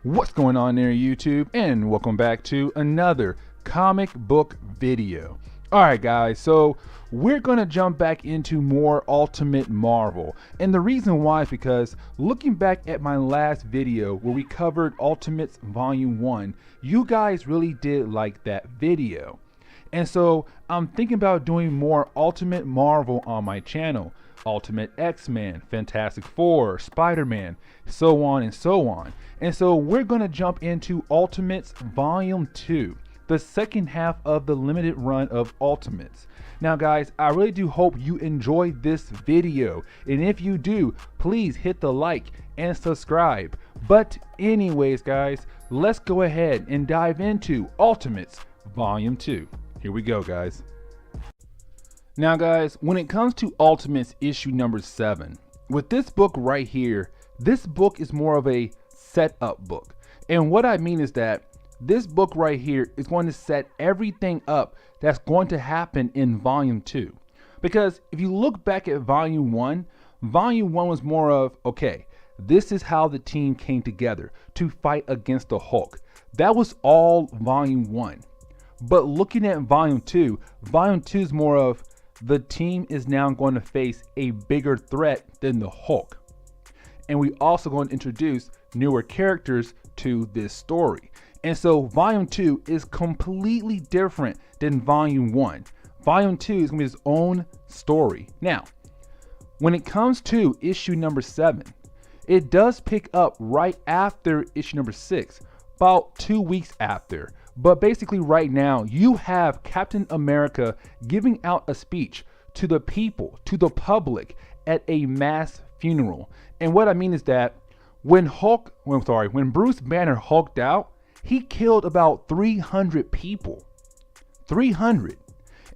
What's going on there, YouTube? And welcome back to another comic book video. Alright guys, so we're going to jump back into more Ultimate Marvel. And the reason why is because looking back at my last video where we covered Ultimates Volume 1, you guys really did like that video. And so I'm thinking about doing more Ultimate Marvel on my channel. Ultimate X-Men, Fantastic Four, Spider-Man, so on and so on. And so we're going to jump into Ultimates Volume 2, the second half of the limited run of Ultimates. Now guys, I really do hope you enjoyed this video, and if you do, please hit the like and subscribe. But anyways guys, let's go ahead and dive into Ultimates Volume 2. Here we go guys. Now guys, when it comes to Ultimates issue number 7, with this book right here, this book is more of a setup book. And what I mean is that this book right here is going to set everything up that's going to happen in Volume 2. Because if you look back at Volume 1 was more of, okay, this is how the team came together to fight against the Hulk. That was all Volume 1. But looking at Volume 2 is more of, the team is now going to face a bigger threat than the Hulk. And we also going to introduce newer characters to this story. And so Volume 2 is completely different than Volume 1. Volume 2 is going to be its own story. Now, when it comes to issue number 7, it does pick up right after issue number 6, about 2 weeks after. But basically right now, you have Captain America giving out a speech to the people, to the public, at a mass funeral. And what I mean is that when Bruce Banner hulked out, he killed about 300 people. 300.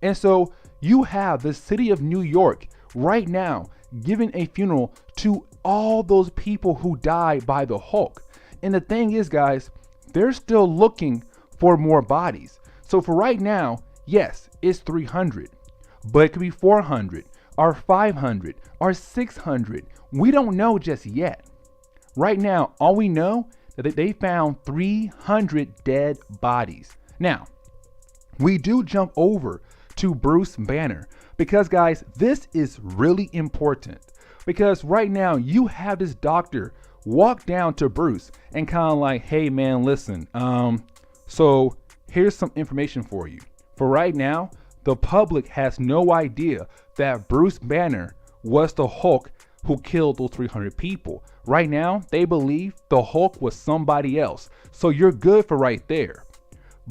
And so you have the city of New York right now giving a funeral to all those people who died by the Hulk. And the thing is, guys, they're still looking for more bodies. So for right now, yes, it's 300, but it could be 400 or 500 or 600. We don't know just yet. Right now, all we know is that they found 300 dead bodies. Now, we do jump over to Bruce Banner because guys, this is really important because right now you have this doctor walk down to Bruce and kind of like, hey man, listen, so here's some information for you. For right now, the public has no idea that Bruce Banner was the Hulk who killed those 300 people. Right now, they believe the Hulk was somebody else. So you're good for right there.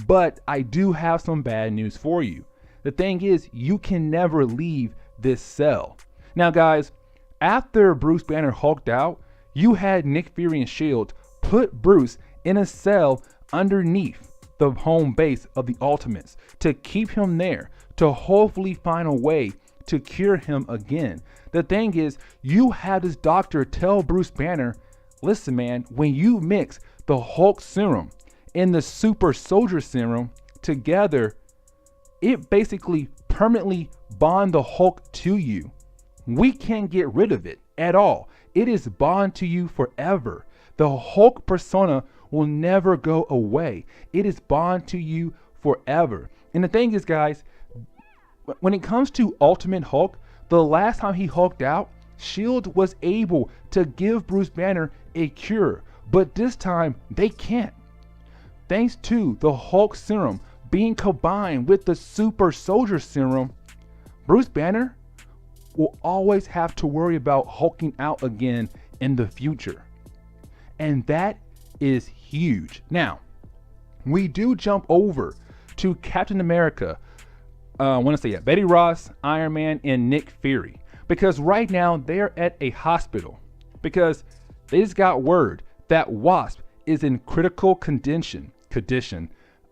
But I do have some bad news for you. The thing is, you can never leave this cell. Now guys, after Bruce Banner hulked out, you had Nick Fury and S.H.I.E.L.D. put Bruce in a cell underneath the home base of the Ultimates to keep him there, to hopefully find a way to cure him again. The thing is, you have this doctor tell Bruce Banner, listen man, when you mix the Hulk serum and the super soldier serum together, it basically permanently bond the Hulk to you. We can't get rid of it at all. It is bond to you forever. The Hulk persona will never go away. It is bond to you forever. And the thing is, guys, when it comes to Ultimate Hulk, the last time he hulked out, S.H.I.E.L.D. was able to give Bruce Banner a cure, but this time they can't. Thanks to the Hulk serum being combined with the super soldier serum, Bruce Banner will always have to worry about hulking out again in the future. And that is huge. Now, we do jump over to Captain America, Betty Ross, Iron Man, and Nick Fury. Because right now they're at a hospital. Because they just got word that Wasp is in critical condition.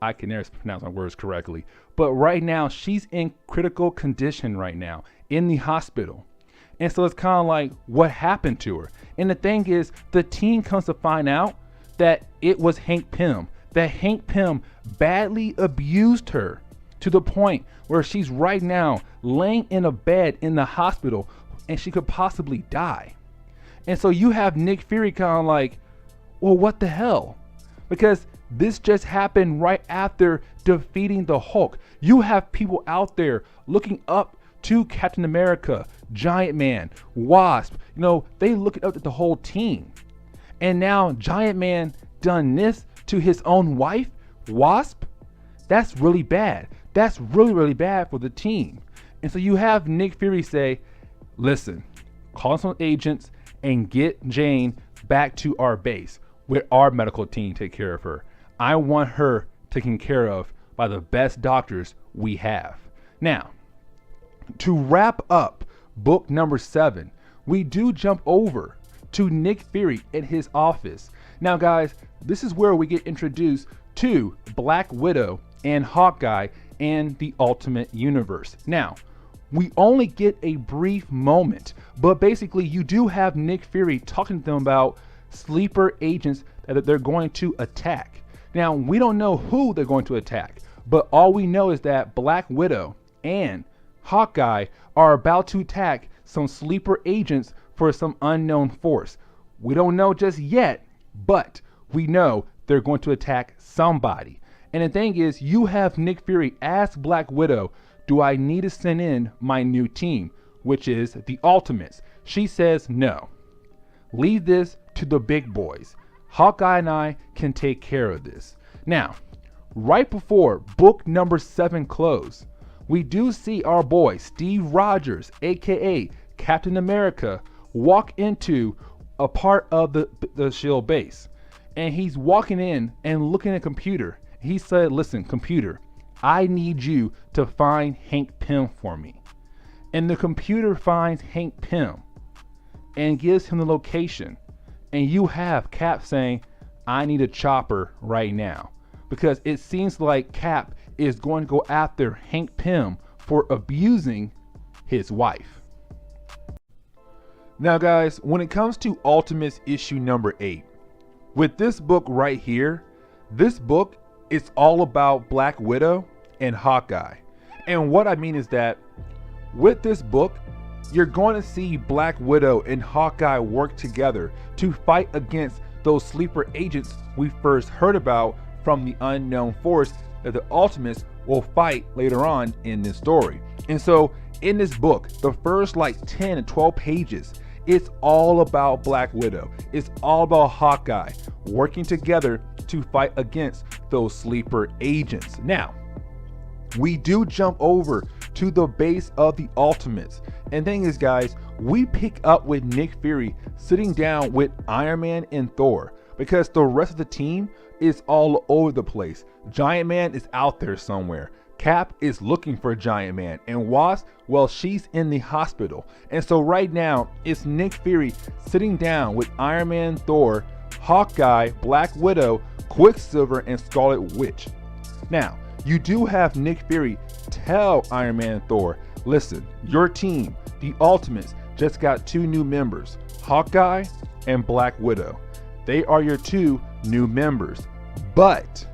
I can never pronounce my words correctly. But right now she's in critical condition right now in the hospital. And so it's kind of like, what happened to her? And the thing is, the team comes to find out that it was Hank Pym. That Hank Pym badly abused her to the point where she's right now laying in a bed in the hospital and she could possibly die. And so you have Nick Fury kind of like, well, what the hell? because this just happened right after defeating the Hulk. You have people out there looking up to Captain America, Giant Man, Wasp. You know, they looking up at the whole team. And now Giant Man done this to his own wife, Wasp. That's really bad. That's really, really bad for the team. And so you have Nick Fury say, listen, call some agents and get Jane back to our base where our medical team take care of her. I want her taken care of by the best doctors we have. Now, to wrap up book number 7, we do jump over to Nick Fury in his office. Now, guys, this is where we get introduced to Black Widow and Hawkeye and the Ultimate Universe. Now, we only get a brief moment, but basically you do have Nick Fury talking to them about sleeper agents that they're going to attack. Now, we don't know who they're going to attack, but all we know is that Black Widow and Hawkeye are about to attack some sleeper agents for some unknown force. We don't know just yet, but we know they're going to attack somebody. And the thing is, you have Nick Fury ask Black Widow, do I need to send in my new team, which is the Ultimates? She says no. Leave this to the big boys. Hawkeye and I can take care of this. Now, right before book number 7 close, we do see our boy Steve Rogers, aka Captain America, walk into a part of the S.H.I.E.L.D. base. And he's walking in and looking at a computer. He said, listen, computer, I need you to find Hank Pym for me. And the computer finds Hank Pym and gives him the location. And you have Cap saying, I need a chopper right now. Because it seems like Cap is going to go after Hank Pym for abusing his wife. Now, guys, when it comes to Ultimates issue number 8, with this book right here, this book is all about Black Widow and Hawkeye. And what I mean is that with this book, you're going to see Black Widow and Hawkeye work together to fight against those sleeper agents we first heard about from the unknown force that the Ultimates will fight later on in this story. And so in this book, the first like 10 and 12 pages, it's all about Black Widow. It's all about Hawkeye working together to fight against those sleeper agents. Now, we do jump over to the base of the Ultimates. And thing is, guys, we pick up with Nick Fury sitting down with Iron Man and Thor because the rest of the team is all over the place. Giant Man is out there somewhere. Cap is looking for Giant Man, and Wasp, well, she's in the hospital. And so right now, it's Nick Fury sitting down with Iron Man, Thor, Hawkeye, Black Widow, Quicksilver, and Scarlet Witch. Now, you do have Nick Fury tell Iron Man and Thor, listen, your team, the Ultimates, just got 2 new members, Hawkeye and Black Widow. They are your 2 new members. But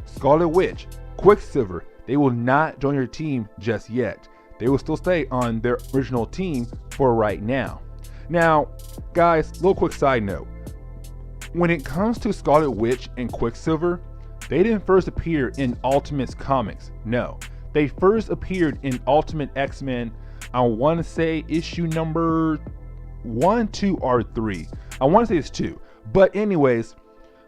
Scarlet Witch, Quicksilver, they will not join your team just yet. They will still stay on their original team for right now. Now, guys, little quick side note. When it comes to Scarlet Witch and Quicksilver, they didn't first appear in Ultimates comics. No, they first appeared in Ultimate X-Men, I want to say issue number 1, 2, or 3. I want to say it's 2. But anyways,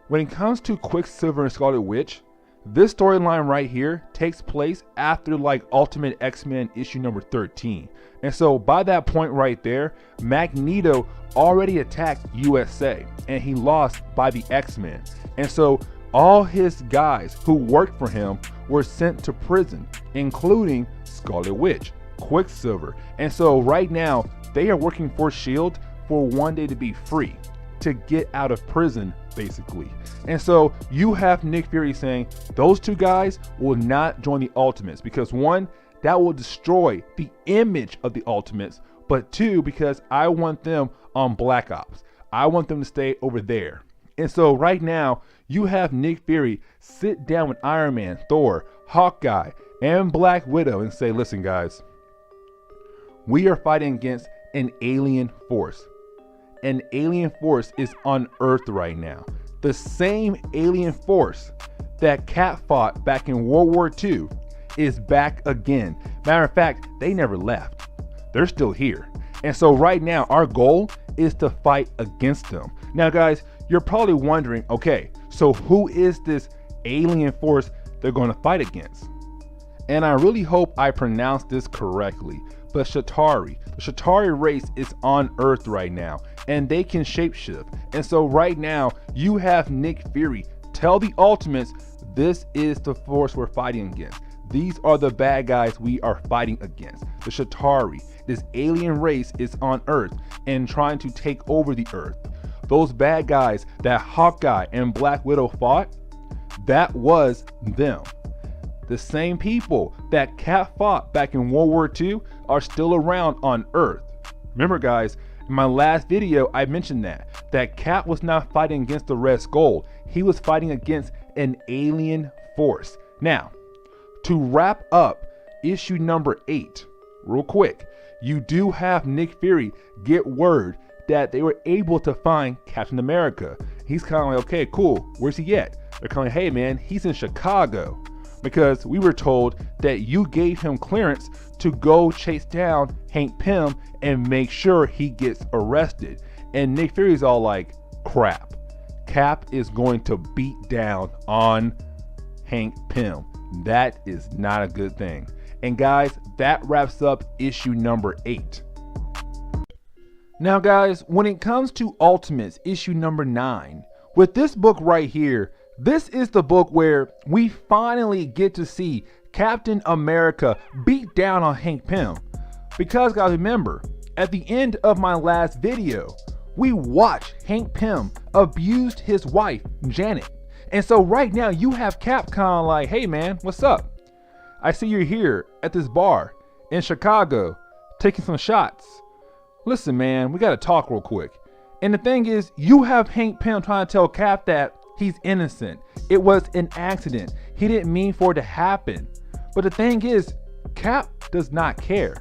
when it comes to Quicksilver and Scarlet Witch, this storyline right here takes place after like Ultimate X-Men issue number 13. And so by that point right there, Magneto already attacked USA and he lost by the X-Men. And so all his guys who worked for him were sent to prison, including Scarlet Witch, Quicksilver. And so right now they are working for S.H.I.E.L.D. for one day to be free, to get out of prison basically. And so you have Nick Fury saying those 2 guys will not join the Ultimates because 1, that will destroy the image of the Ultimates, but 2, because I want them on Black Ops. I want them to stay over there. And so right now you have Nick Fury sit down with Iron Man, Thor, Hawkeye, and Black Widow and say, listen guys, we are fighting against an alien force. An alien force is on Earth right now. the same alien force that Cap fought back in World War II is back again. Matter of fact, they never left. They're still here. And so right now, our goal is to fight against them. Now, guys, you're probably wondering, okay, so who is this alien force they're going to fight against? And I really hope I pronounced this correctly, but Chitauri. The Chitauri race is on Earth right now, and they can shapeshift. And so right now, you have Nick Fury tell the Ultimates, this is the force we're fighting against. These are the bad guys we are fighting against. The Chitauri, this alien race, is on Earth and trying to take over the Earth. Those bad guys that Hawkeye and Black Widow fought, that was them. The same people that Cap fought back in World War II are still around on Earth. Remember, guys, in my last video, I mentioned that Cap was not fighting against the Red Skull. He was fighting against an alien force. Now, to wrap up issue number 8, real quick, you do have Nick Fury get word that they were able to find Captain America. He's kind of like, okay, cool, where's he at? They're kind of like, hey man, he's in Chicago, because we were told that you gave him clearance to go chase down Hank Pym and make sure he gets arrested. And Nick Fury's all like, crap, Cap is going to beat down on Hank Pym. That is not a good thing. And guys, that wraps up issue number 8. Now guys, when it comes to Ultimates issue number 9, with this book right here, this is the book where we finally get to see Captain America beat down on Hank Pym. Because guys, remember, at the end of my last video, we watched Hank Pym abused his wife, Janet. And so right now you have Cap kind of like, hey man, what's up? I see you're here at this bar in Chicago taking some shots. Listen man, we gotta talk real quick. And the thing is, you have Hank Pym trying to tell Cap that he's innocent. It was an accident. He didn't mean for it to happen. But the thing is, Cap does not care.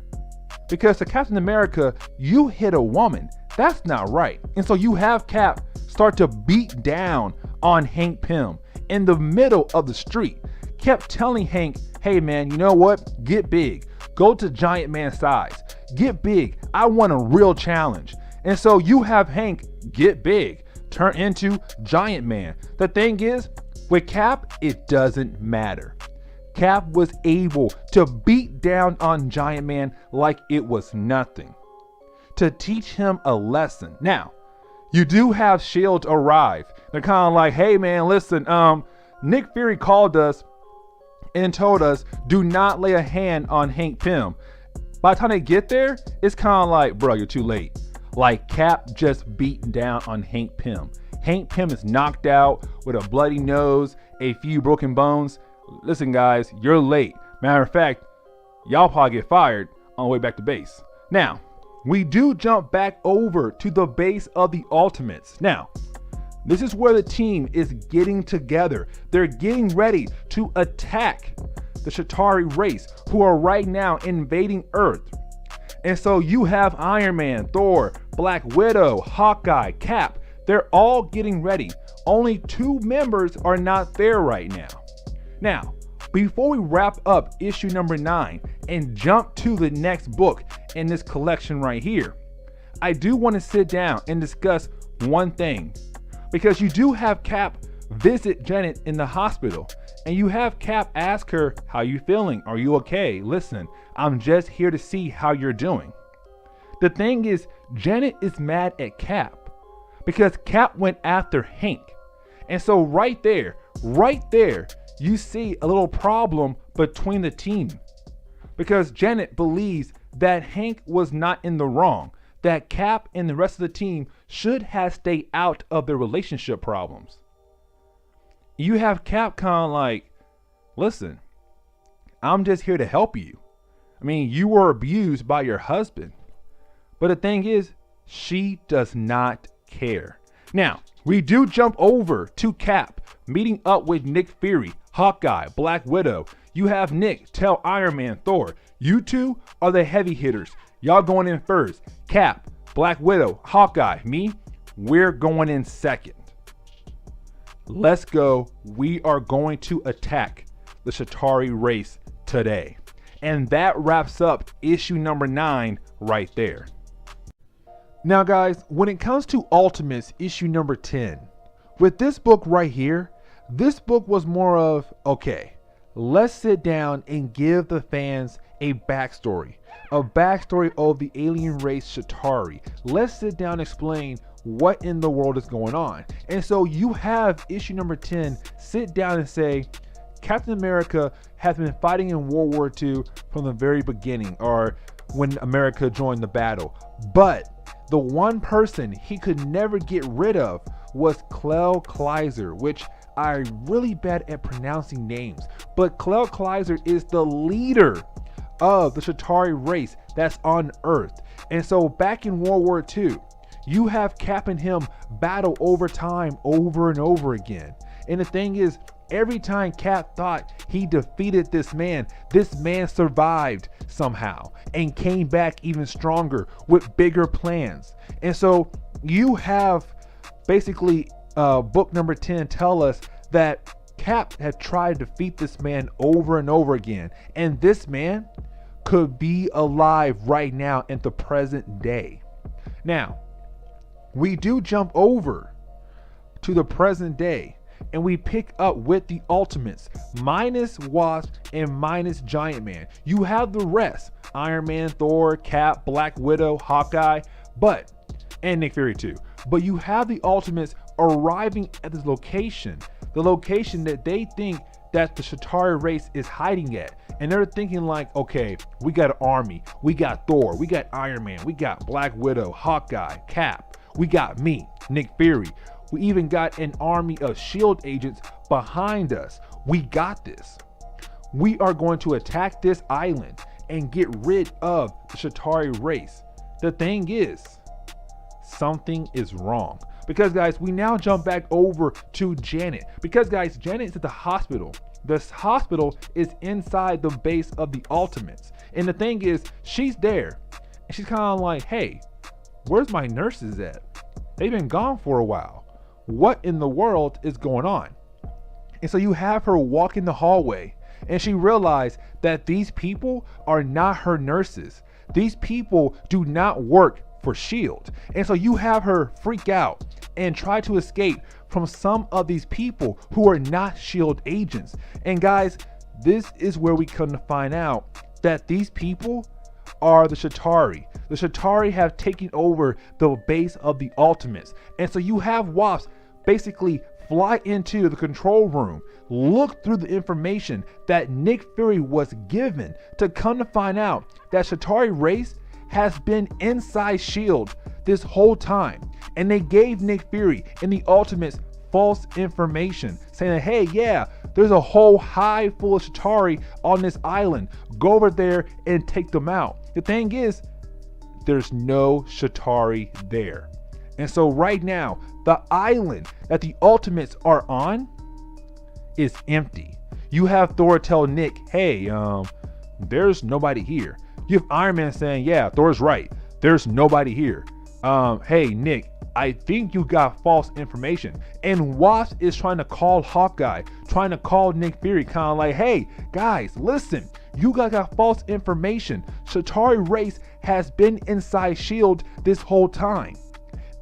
Because to Captain America, you hit a woman. That's not right. And so you have Cap start to beat down on Hank Pym in the middle of the street. Kept telling Hank, hey man, you know what? Get big. Go to Giant Man size. Get big. I want a real challenge. And so you have Hank get big, turn into Giant Man. The thing is, with Cap, it doesn't matter. Cap was able to beat down on Giant Man like it was nothing, to teach him a lesson. Now, you do have S.H.I.E.L.D. arrive. They're kind of like, hey man, listen, Nick Fury called us and told us, do not lay a hand on Hank Pym. By the time they get there, it's kind of like, bro, you're too late. Like Cap just beaten down on Hank Pym. Hank Pym is knocked out with a bloody nose, a few broken bones. Listen guys, you're late. Matter of fact, y'all probably get fired on the way back to base. Now, we do jump back over to the base of the Ultimates. Now, this is where the team is getting together. They're getting ready to attack the Chitauri race, who are right now invading Earth. And so you have Iron Man, Thor, Black Widow, Hawkeye, Cap. They're all getting ready. Only 2 members are not there right now. Now, before we wrap up issue number 9 and jump to the next book in this collection right here, I do want to sit down and discuss one thing. Because you do have Cap visit Janet in the hospital, and you have Cap ask her, how you feeling? Are you okay? Listen, I'm just here to see how you're doing. The thing is, Janet is mad at Cap because Cap went after Hank. And so right there, you see a little problem between the team. Because Janet believes that Hank was not in the wrong, that Cap and the rest of the team should have stayed out of their relationship problems. You have Cap kind of like, listen, I'm just here to help you. I mean, you were abused by your husband. But the thing is, she does not care. Now, we do jump over to Cap meeting up with Nick Fury, Hawkeye, Black Widow. You have Nick tell Iron Man, Thor, you two are the heavy hitters. Y'all going in first. Cap, Black Widow, Hawkeye, me, we're going in second. let's go. We are going to attack the Chitauri race today. And that wraps up issue number 9 right there. Now guys, when it comes to Ultimates issue number 10, with this book right here, this book was more of, okay, let's sit down and give the fans a backstory of the alien race Chitauri. Let's sit down and explain what in the world is going on. And so you have issue number 10 sit down and say, Captain America has been fighting in World War II from the very beginning, or when America joined the battle. But the one person he could never get rid of was Clell Kleiser, which I'm really bad at pronouncing names. But Clell Kleiser is the leader of the Chitauri race that's on Earth. And so back in World War II, you have Cap and him battle over time over and over again. And the thing is, every time Cap thought he defeated this man survived somehow and came back even stronger with bigger plans. And so you have basically book number 10 tell us that Cap had tried to defeat this man over and over again. And this man could be alive right now in the present day. Now, we do jump over to the present day and we pick up with the Ultimates minus Wasp and minus Giant Man. You have the rest, Iron Man, Thor, Cap, Black Widow, Hawkeye, and Nick Fury too. But you have the Ultimates arriving at this location, the location that they think that the Chitauri race is hiding at. And they're thinking like, okay, we got an army, we got Thor, we got Iron Man, we got Black Widow, Hawkeye, Cap, we got me, Nick Fury. We even got an army of SHIELD agents behind us. We got this. We are going to attack this island and get rid of the Chitauri race. The thing is, something is wrong. Because guys, we now jump back over to Janet. Because guys, Janet is at the hospital. This hospital is inside the base of the Ultimates. And the thing is, she's there. And she's kind of like, hey, where's my nurses at? They've been gone for a while. What in the world is going on? And so you have her walk in the hallway and she realized that these people are not her nurses. These people do not work for SHIELD. And so you have her freak out and try to escape from some of these people who are not SHIELD agents. And guys, this is where we come to find out that these people are the Chitauri. The Chitauri have taken over the base of the Ultimates. And so you have Wasp basically fly into the control room, look through the information that Nick Fury was given to come to find out that Chitauri race has been inside SHIELD this whole time. And they gave Nick Fury and the Ultimates false information saying that, hey, yeah, there's a whole hive full of Chitauri on this island. Go over there and take them out. The thing is, there's no Chitauri there. And so right now, the island that the Ultimates are on is empty. You have Thor tell Nick, hey, there's nobody here. You have Iron Man saying, yeah, Thor's right. There's nobody here. Hey, Nick, I think you got false information. And Wasp is trying to call Hawkeye, trying to call Nick Fury, kind of like, hey, guys, listen, you guys got false information. Chitauri race has been inside SHIELD this whole time.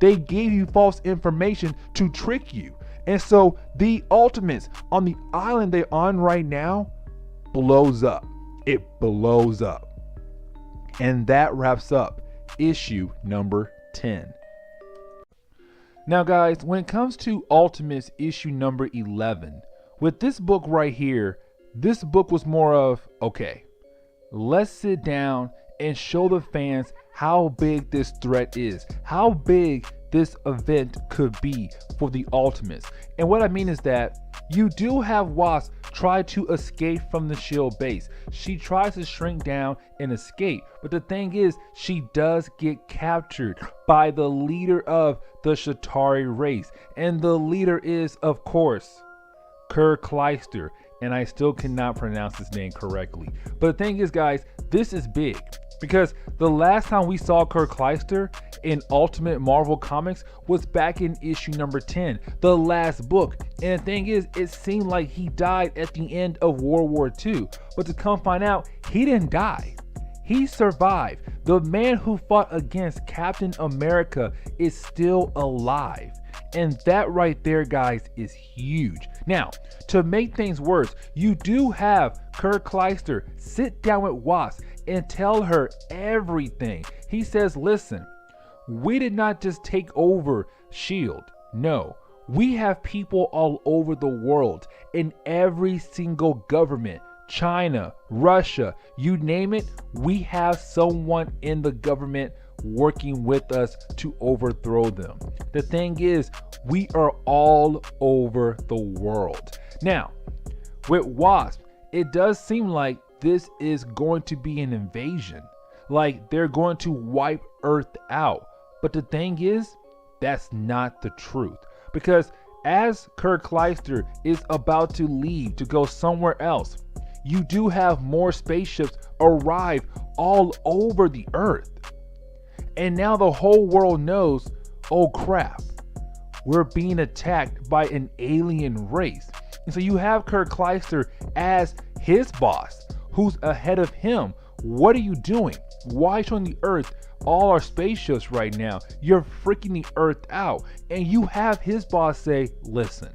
They gave you false information to trick you. And so the Ultimates on the island they're on right now blows up. It blows up. And that wraps up issue number 10. Now guys, when it comes to Ultimates issue number 11, with this book right here, this book was more of, okay, let's sit down and show the fans how big this threat is, how big this event could be for the Ultimates. And what I mean is that you do have Wasp try to escape from the SHIELD base. She tries to shrink down and escape, but the thing is, she does get captured by the leader of the Chitauri race, and the leader is, of course, Kleister, and I still cannot pronounce his name correctly. But the thing is, guys, this is big. Because the last time we saw Kirk Kleister in Ultimate Marvel Comics was back in issue number 10, the last book. And the thing is, it seemed like he died at the end of World War II. But to come find out, he didn't die. He survived. The man who fought against Captain America is still alive. And that right there, guys, is huge. Now, to make things worse, you do have Kirk Kleister sit down with Wasp and tell her everything. He says, listen, we did not just take over S.H.I.E.L.D. No, we have people all over the world in every single government. China, Russia, you name it, we have someone in the government working with us to overthrow them. The thing is, we are all over the world. Now, with Wasp, it does seem like this is going to be an invasion. Like they're going to wipe Earth out. But the thing is, that's not the truth. Because as Kirk Kleister is about to leave to go somewhere else, you do have more spaceships arrive all over the Earth. And now the whole world knows, oh crap, we're being attacked by an alien race. And so you have Kirk Kleister as his boss, who's ahead of him. What are you doing? Why showing the Earth all our spaceships right now? You're freaking the Earth out. And you have his boss say, listen,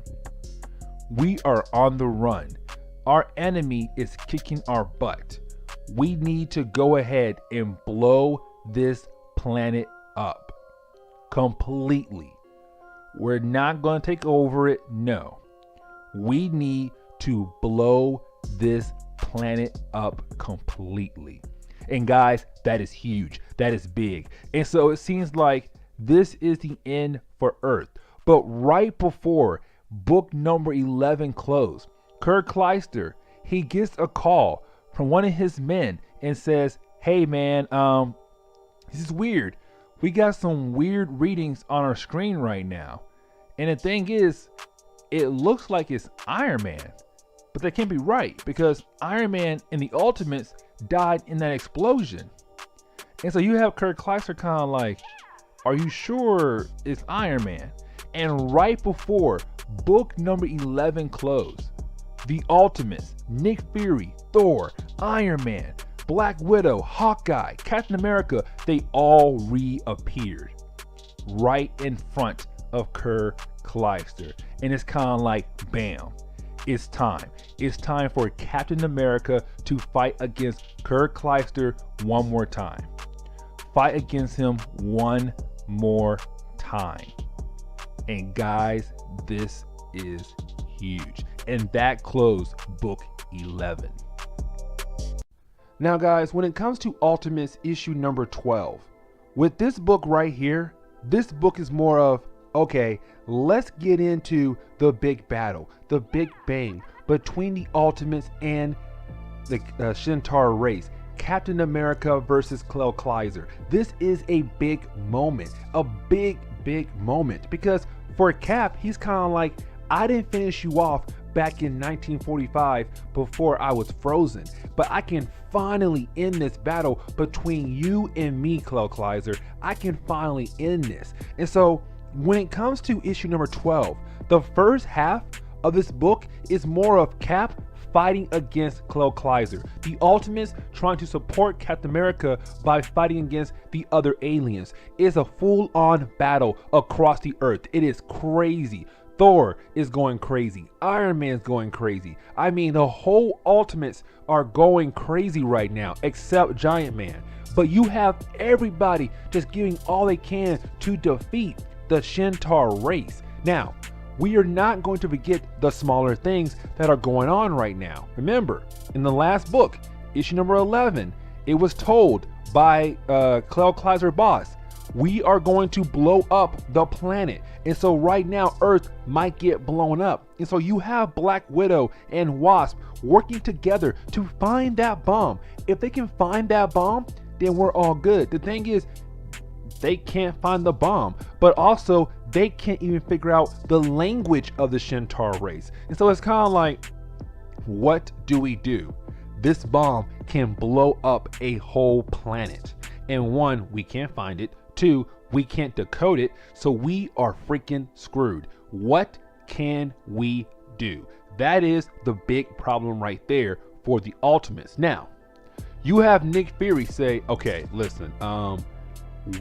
we are on the run. Our enemy is kicking our butt. We need to go ahead and blow this planet up completely. We're not going to take over it. No, we need to blow this planet up completely. And guys, that is huge. That is big. And so it seems like this is the end for Earth. But right before book number 11 closed, Kirk Kleister, he gets a call from one of his men and says, hey man, this is weird. We got some weird readings on our screen right now. And the thing is, it looks like it's Iron Man. But that can't be right because Iron Man and the Ultimates died in that explosion. And so you have Kirk Kleister kind of like, are you sure it's Iron Man? And right before book number 11 closed, the Ultimates, Nick Fury, Thor, Iron Man, Black Widow, Hawkeye, Captain America, they all reappeared right in front of Kirk Kleister. And it's kind of like, bam, it's time. It's time for Captain America to fight against Kirk Kleister one more time. Fight against him one more time. And guys, this is huge. And that closed book 11. Now guys, when it comes to Ultimates issue number 12, with this book right here, this book is more of, okay, let's get into the big battle, the big bang between the Ultimates and the Shintar race. Captain America versus Kirk Kleister. This is a big moment, a big moment, because for Cap, he's kind of like, I didn't finish you off back in 1945 before I was frozen, but I can finally end this battle between you and me, Kirk Kleister. I can finally end this. And so when it comes to issue number 12, the first half of this book is more of Cap fighting against Kirk Kleister. The Ultimates trying to support Captain America by fighting against the other aliens. It's a full-on battle across the Earth. It is crazy. Thor is going crazy. Iron Man's going crazy. I mean, the whole Ultimates are going crazy right now, except Giant Man. But you have everybody just giving all they can to defeat the Shintar race. Now, we are not going to forget the smaller things that are going on right now. Remember, in the last book, issue number 11, it was told by Kirk Kleister's boss, we are going to blow up the planet. And so right now, Earth might get blown up. And so you have Black Widow and Wasp working together to find that bomb. If they can find that bomb, then we're all good. The thing is, they can't find the bomb, but also they can't even figure out the language of the Shintar race. And so it's kind of like, what do we do? this bomb can blow up a whole planet. And one, we can't find it. Two, we can't decode it. So we are freaking screwed. What can we do? That is the big problem right there for the Ultimates. Now, you have Nick Fury say, okay, listen,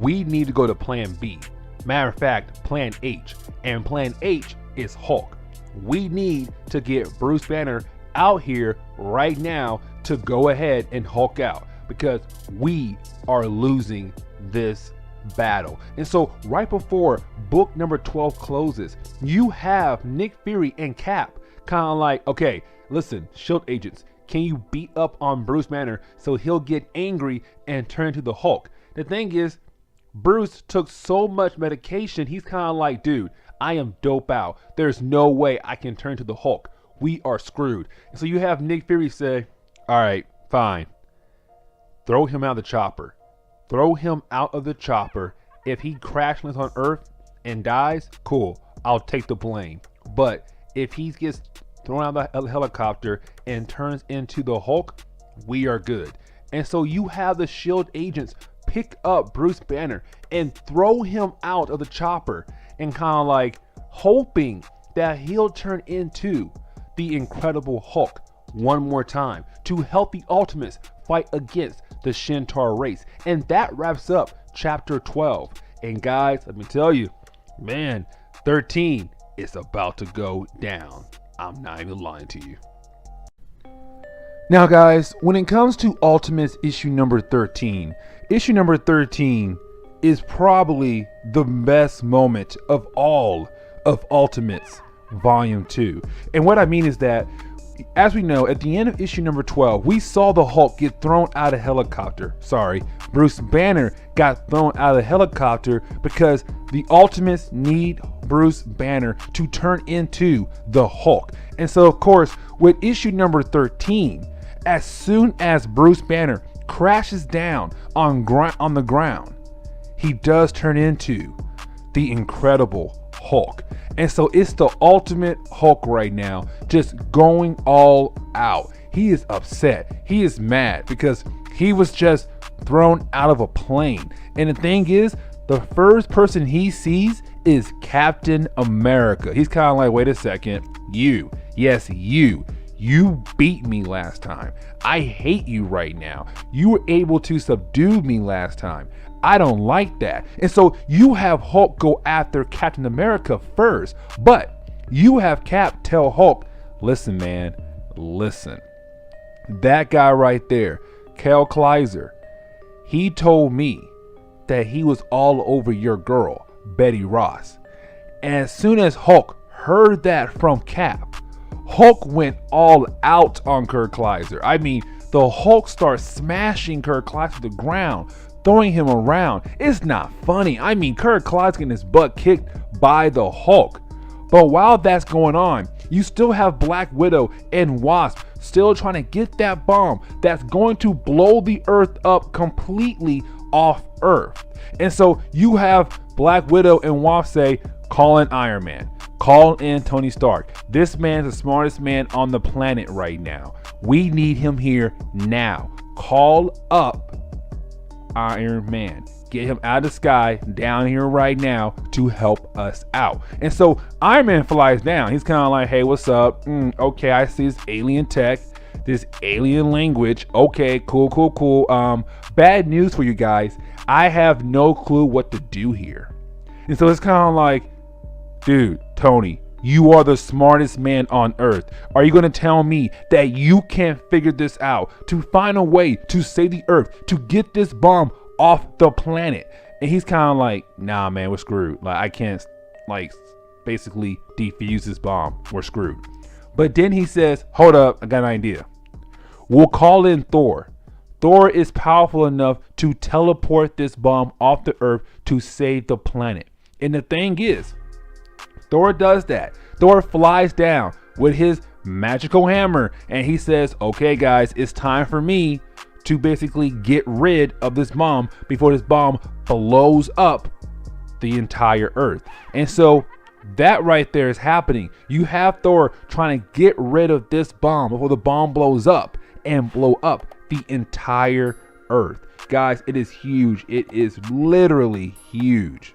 we need to go to plan B. Matter of fact, plan H. And plan H is Hulk. We need to get Bruce Banner out here right now to go ahead and Hulk out, because we are losing this battle. And so right before book number 12 closes, you have Nick Fury and Cap kind of like, okay, listen, SHIELD agents, can you beat up on Bruce Banner so he'll get angry and turn into the Hulk? The thing is, Bruce took so much medication, he's kind of like, dude, I am dope out. There's no way I can turn to the Hulk. We are screwed. And so you have Nick Fury say, all right, fine. Throw him out of the chopper. Throw him out of the chopper. If he crash lands on Earth and dies, cool. I'll take the blame. But if he gets thrown out of the helicopter and turns into the Hulk, we are good. And so you have the SHIELD agents pick up Bruce Banner and throw him out of the chopper and kind of like hoping that he'll turn into the Incredible Hulk one more time to help the Ultimates fight against the Shintar race. And that wraps up chapter 12. And guys, let me tell you, man, 13 is about to go down. I'm not even lying to you. Now guys, when it comes to Ultimates issue number 13 is probably the best moment of all of Ultimates Volume 2. And what I mean is that, as we know, at the end of issue number 12, we saw the Hulk get thrown out of helicopter. Bruce Banner got thrown out of the helicopter because the Ultimates need Bruce Banner to turn into the Hulk. And so, of course, with issue number 13, as soon as Bruce Banner crashes down on the ground, he does turn into the Incredible Hulk. And so it's the Ultimate Hulk right now, just going all out. He is upset. He is mad because he was just thrown out of a plane. And the thing is, the first person he sees is Captain America. He's kind of like, wait a second, you beat me last time. I hate you right now. You were able to subdue me last time. I don't like that. And so you have Hulk go after Captain America first, but you have Cap tell Hulk, listen, man, listen. That guy right there, Kel Kleiser, he told me that he was all over your girl, Betty Ross. And as soon as Hulk heard that from Cap, Hulk went all out on Kirk Kleiser. I mean, the Hulk starts smashing Kirk Kleiser to the ground, throwing him around. It's not funny. I mean, Kirk Kleiser getting his butt kicked by the Hulk. But while that's going on, you still have Black Widow and Wasp still trying to get that bomb that's going to blow the Earth up completely off Earth. And so you have Black Widow and Wasp say, call in Iron Man. Call in Tony Stark. This man's the smartest man on the planet right now. We need him here now. Call up Iron Man. Get him out of the sky down here right now to help us out. And so Iron Man flies down. He's kind of like, hey, what's up? Okay, I see this alien tech, this alien language. Okay, cool. Bad news for you guys. I have no clue what to do here. And so it's kind of like, dude, Tony, you are the smartest man on Earth. Are you going to tell me that you can't figure this out to find a way to save the Earth, to get this bomb off the planet? And he's kind of like, nah, man, we're screwed. Like, I can't, basically defuse this bomb. We're screwed. But then he says, hold up, I got an idea. We'll call in Thor. Thor is powerful enough to teleport this bomb off the Earth to save the planet. And the thing is, Thor does that. Thor flies down with his magical hammer and he says, okay guys, it's time for me to basically get rid of this bomb before this bomb blows up the entire Earth. And so that right there is happening. You have Thor trying to get rid of this bomb before the bomb blows up. and blow up the entire Earth. Guys, it is huge. It is literally huge.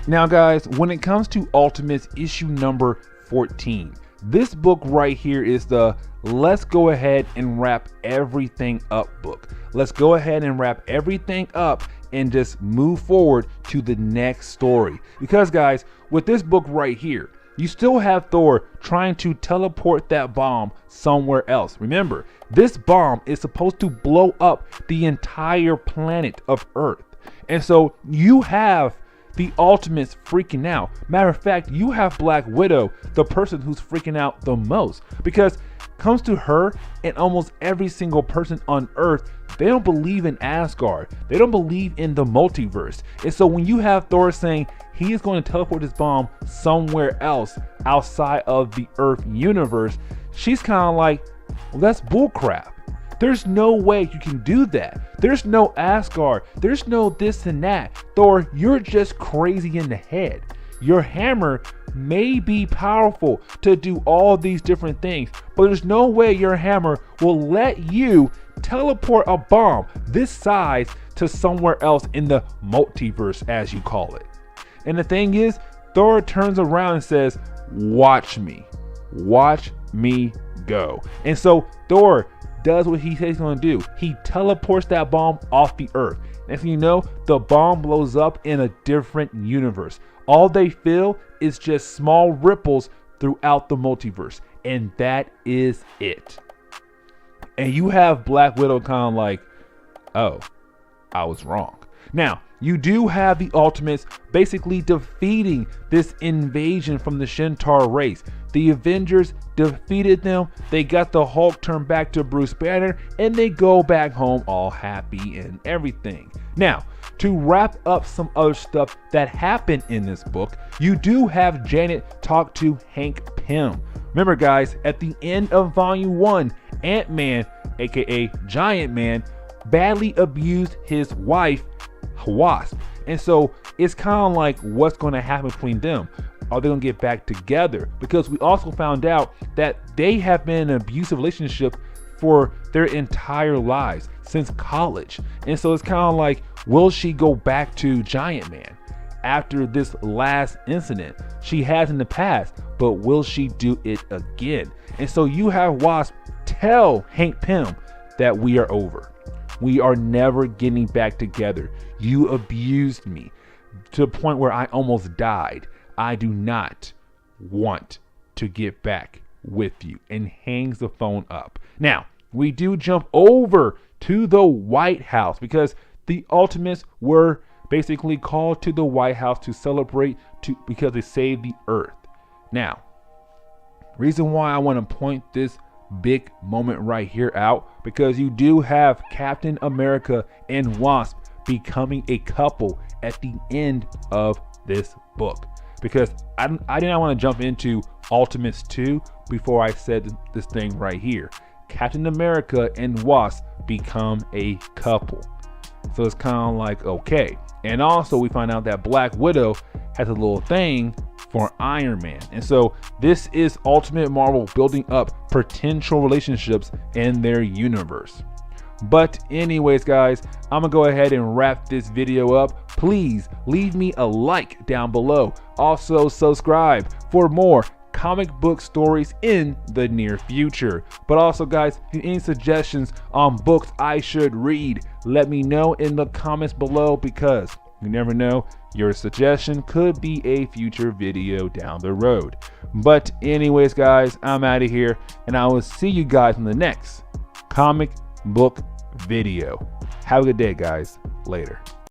Now guys, when it comes to Ultimates issue number 14, this book right here is the let's go ahead and wrap everything up book. Let's go ahead and wrap everything up and just move forward to the next story. Because guys, with this book right here, you still have Thor trying to teleport that bomb somewhere else. Remember, this bomb is supposed to blow up the entire planet of Earth. And so you have the Ultimates freaking out. Matter of fact, you have Black Widow, the person who's freaking out the most, because comes to her and almost every single person on Earth, they don't believe in Asgard. They don't believe in the multiverse. And so when you have Thor saying he is going to teleport this bomb somewhere else outside of the Earth universe, she's kind of like, well, that's bullcrap. There's no way you can do that. There's no Asgard. There's no this and that. Thor, you're just crazy in the head. Your hammer may be powerful to do all these different things, but there's no way your hammer will let you teleport a bomb this size to somewhere else in the multiverse, as you call it. And the thing is, Thor turns around and says, watch me go. And so Thor does what he says he's going to do. He teleports that bomb off the Earth. Next thing you know, the bomb blows up in a different universe. All they feel is just small ripples throughout the multiverse. And that is it. And you have Black Widow kind of like, oh, I was wrong. Now, you do have the Ultimates basically defeating this invasion from the Shintar race. The Avengers defeated them. They got the Hulk turned back to Bruce Banner, and they go back home all happy and everything. Now, to wrap up some other stuff that happened in this book, you do have Janet talk to Hank Pym. Remember guys, at the end of volume 1, Ant-Man, aka Giant Man, badly abused his wife, Wasp. And so it's kind of like, what's going to happen between them? Are they going to get back together? Because we also found out that they have been in an abusive relationship for their entire lives since college. And so it's kind of like, will she go back to Giant Man after this last incident? She has in the past, but will she do it again? And so you have Wasp tell Hank Pym that we are over. We are never getting back together. You abused me to the point where I almost died. I do not want to get back with you, and hangs the phone up. Now, we do jump over to the White House because the Ultimates were basically called to the White House to celebrate because they saved the Earth. Now, reason why I want to point this big moment right here out, because you do have Captain America and Wasp becoming a couple at the end of this book. Because I did not want to jump into Ultimates 2 before I said this thing right here. Captain America and Wasp become a couple. So it's kind of like, okay. And also we find out that Black Widow has a little thing for Iron Man. And so this is Ultimate Marvel building up potential relationships in their universe. But anyways guys, I'm gonna go ahead and wrap this video up. Please leave me a like down below. Also subscribe for more comic book stories in the near future. But also guys, if you have any suggestions on books I should read, let me know in the comments below, because you never know, your suggestion could be a future video down the road. But anyways guys, I'm out of here, and I will see you guys in the next comic book video. Have a good day guys. Later.